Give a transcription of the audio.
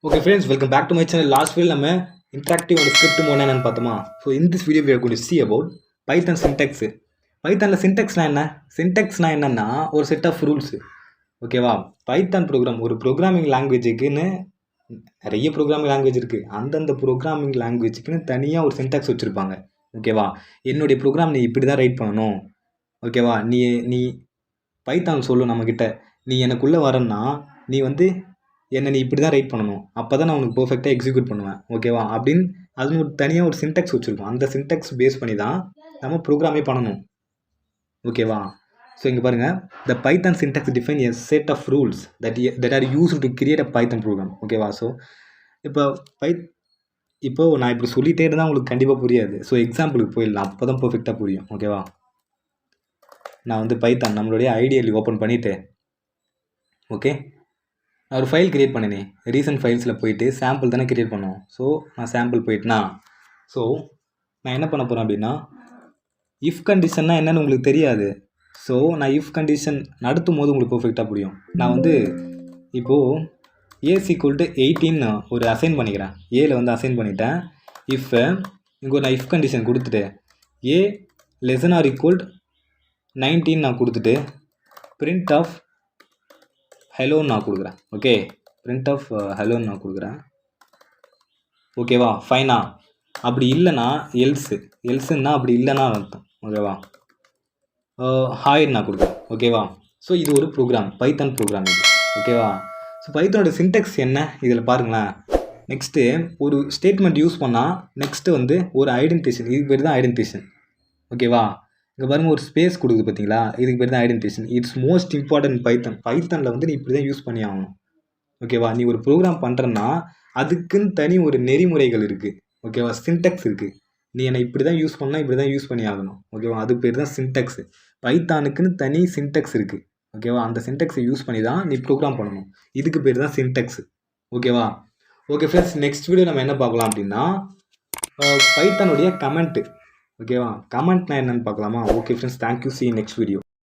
Okay friends, welcome back to my channel. Last video நம்ம interactive and script mode என்னன்னு பார்த்தோமா. So in this video we are going to see about Python syntax. Pythonல syntaxனா என்ன? syntaxனா என்னன்னா ஒரு set of rules. ஓகேவா? Python program ஒரு programming languageக்குன்னு நிறைய programming language இருக்கு. அந்தந்த programming languageக்குன்னு தனியா ஒரு syntax வச்சிருப்பாங்க. ஓகேவா? என்னுடைய program நீ இப்படி தான் ரைட் பண்ணணும். ஓகேவா? நீ பைத்தான் சொல்லு நம்மக்கிட்ட, நீ எனக்குள்ளே வரன்னா நீ வந்து என்னை நீ இப்படி தான் ரைட் பண்ணணும், அப்போ தான் நான் உனக்கு பர்ஃபெக்டாக எக்ஸிக்யூட் பண்ணுவேன். ஓகேவா? அப்படின்னு அது ஒரு தனியாக ஒரு சின்டெக்ஸ் வச்சுருக்கோம். அந்த சின்டெக்ஸ் பேஸ் பண்ணி தான் நம்ம ப்ரோக்ராமே பண்ணணும். ஓகேவா? ஸோ இங்கே பாருங்கள், the Python syntax define a set of rules that are use to create a Python program. ஓகேவா? ஸோ இப்போது நான் இப்படி சொல்லிகிட்டே இருந்தால் உங்களுக்கு கண்டிப்பாக புரியாது. ஸோ எக்ஸாம்பிளுக்கு போயிடலாம், அப்போ தான் பர்ஃபெக்டாக புரியும். ஓகேவா? நான் வந்து பைத்தான் நம்மளுடைய ஐடியலி ஓப்பன் பண்ணிவிட்டு, ஓகே, நான் ஒரு ஃபைல் க்ரியேட் பண்ணினே, ரீசன்ட் ஃபைல்ஸில் போயிட்டு சாம்பிள் தானே க்ரியேட் பண்ணுவோம். ஸோ நான் சாம்பிள் போயிட்டுனா, ஸோ நான் என்ன பண்ண போகிறேன் அப்படின்னா, இஃப் கண்டிஷன்னா என்னென்னு உங்களுக்கு தெரியாது. ஸோ நான் இஃப் கண்டிஷன் நடத்தும் போது உங்களுக்கு பர்ஃபெக்டாக புரியும். நான் வந்து இப்போது A=18 ஒரு அசைன் பண்ணிக்கிறேன். ஏல வந்து அசைன் பண்ணிட்டேன். இஃப் இங்கே நான் இஃப் கண்டிஷன் கொடுத்துட்டு A< or 19 நான் கொடுத்துட்டு print of ஹலோன்னு நான் கொடுக்குறேன். ஓகே, print of ஹலோன்னு நான் கொடுக்குறேன். ஓகேவா? ஃபைனா? அப்படி இல்லைனா எல்ஸுன்னா அப்படி இல்லைனா அர்த்தம். ஓகேவா? ஹாய்ன்னு நான் கொடுக்குறேன். ஓகேவா? ஸோ இது ஒரு ப்ரோக்ராம், பைத்தான் ப்ரோக்ராம் இது. ஓகேவா? ஸோ பைத்தானோட சின்டெக்ஸ் என்ன இதில் பாருங்களேன். நெக்ஸ்ட்டு ஒரு ஸ்டேட்மெண்ட் யூஸ் பண்ணால் நெக்ஸ்ட்டு வந்து ஒரு ஐடென்டிஃபிகேஷன், இதுக்கு பேர் தான் ஐடென்டிஃபிகேஷன். ஓகேவா? இங்கே பாருங்கள், ஒரு ஸ்பேஸ் கொடுக்குது பார்த்தீங்களா, இதுக்கு பேர் தான் ஐடென்டிஃபிகேஷன். இட்ஸ் மோஸ்ட் இம்பார்ட்டன்ட் பைத்தானில் வந்து நீ இப்படி தான் யூஸ் பண்ணி ஆகணும். ஓகேவா? நீ ஒரு ப்ரோக்ராம் பண்ணுறன்னா அதுக்குன்னு தனி ஒரு நெறிமுறைகள் இருக்குது. ஓகேவா? சின்டெக்ஸ் இருக்குது. நீ என்னை இப்படி தான் யூஸ் பண்ணால் இப்படி தான் யூஸ் பண்ணி ஆகணும். ஓகேவா? அது பேர் தான் சின்டெக்ஸ். பைத்தானுக்குன்னு தனி சின்டெக்ஸ் இருக்குது. ஓகேவா? அந்த சின்டெக்ஸை யூஸ் பண்ணி தான் நீ ப்ரோக்ராம் பண்ணணும். இதுக்கு பேர் தான் சின்டெக்ஸ். ஓகேவா? ஓகே ஃப்ரெண்ட்ஸ், நெக்ஸ்ட் வீடியோ நம்ம என்ன பார்க்கலாம் அப்படின்னா, பைத்தானுடைய கமெண்ட்டு. ஓகேவா? கமெண்ட்னா என்னன்னு பார்க்கலாமா? Okay friends, thank you. see you next video.